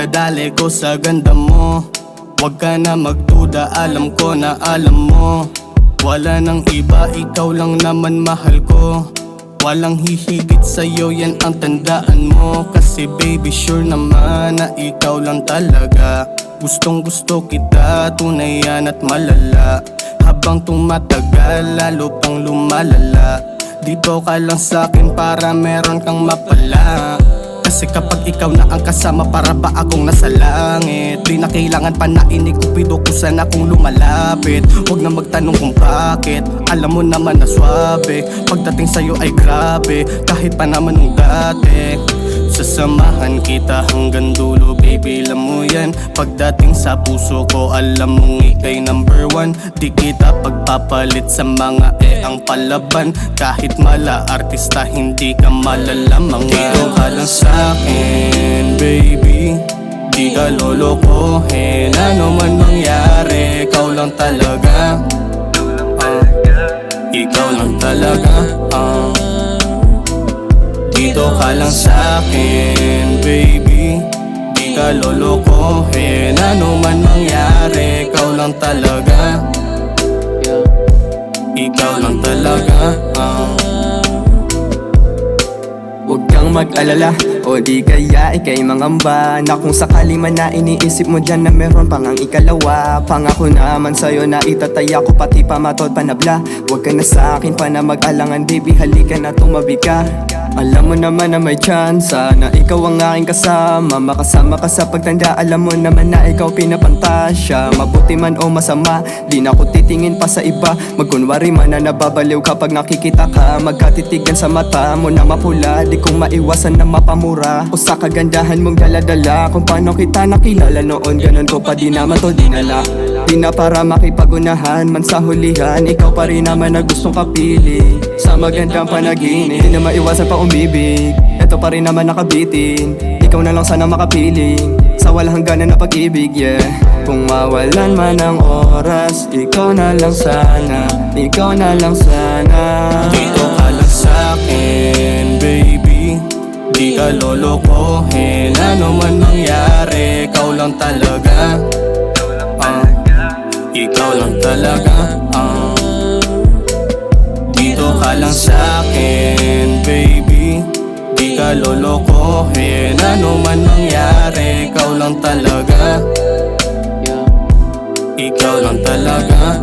pagdadali ko sa ganda mo. Huwag ka na magduda, alam ko na alam mo. Wala nang iba, ikaw lang naman mahal ko. Walang hihigit sa'yo, yan ang tandaan mo. Kasi baby sure naman na ikaw lang talaga. Gustong gusto kita, tunay yan at malala. Habang tumatagal, lalo pang lumalala. Dito ka lang sa'kin para meron kang mapala. Kasi kapag ikaw na ang kasama, para ba akong nasa langit? Di na kailangan pa na inikupido kung saan akong lumalapit. Huwag na magtanong kung bakit, alam mo naman na swabe. Pagdating sa'yo ay grabe, kahit pa naman nung dati. Sasamahan kita hanggang dulo, baby, alam mo yan. Pagdating sa puso ko, alam mong ika'y number one. Di kita pagpapalit sa mga ang palaban. Kahit mala artista, hindi ka malalamang. Dito ka lang sa'kin, baby, di ka lolokohin. Ano man mangyari, ikaw lang talaga. Ikaw lang talaga. Dito ka lang sa'kin, baby, di ka lolokohin. Ano man mangyari, ikaw lang talaga. Ikaw lang talaga. Huwag kang mag-alala, o di kaya ika'y mangamba, na kung sakali man na iniisip mo dyan na meron pang ang ikalawa. Pangako naman sa'yo na itataya ko pati pamatod panabla. Huwag ka na sa'kin pa na mag-alangan, baby, halika na tumabi ka. Alam mo naman na may tsansa na ikaw ang aking kasama. Makasama ka sa pagtanda, alam mo naman na ikaw pinapantasya. Mabuti man o masama, di na ako titingin pa sa iba. Magkunwari man na nababaliw kapag nakikita ka. Magkatitigan sa mata mo na mapula, di kong maiwasan na mapamura. O sa kagandahan mong daladala, kung paano kita nakilala noon, ganun ko pa di naman to dinala. Di na para makipagunahan man sa hulihan, ikaw pa rin naman na gustong kapili. Sa magandang panaginip, di na maiwasan pa umibig. Eto pa rin naman nakabitin, ikaw na lang sana makapiling. Sa walang hangganan na pag-ibig, yeah. Kung mawalan man ang oras, ikaw na lang sana. Ikaw na lang sana. Dito ka lang sa'kin, baby, di ka lolokohin. Ano man mangyari, ikaw lang talaga. Ikaw lang talaga. Dito ka lang sa'kin, baby, di ka lolokohin. Ano man mangyari, ikaw lang talaga. Ikaw lang talaga.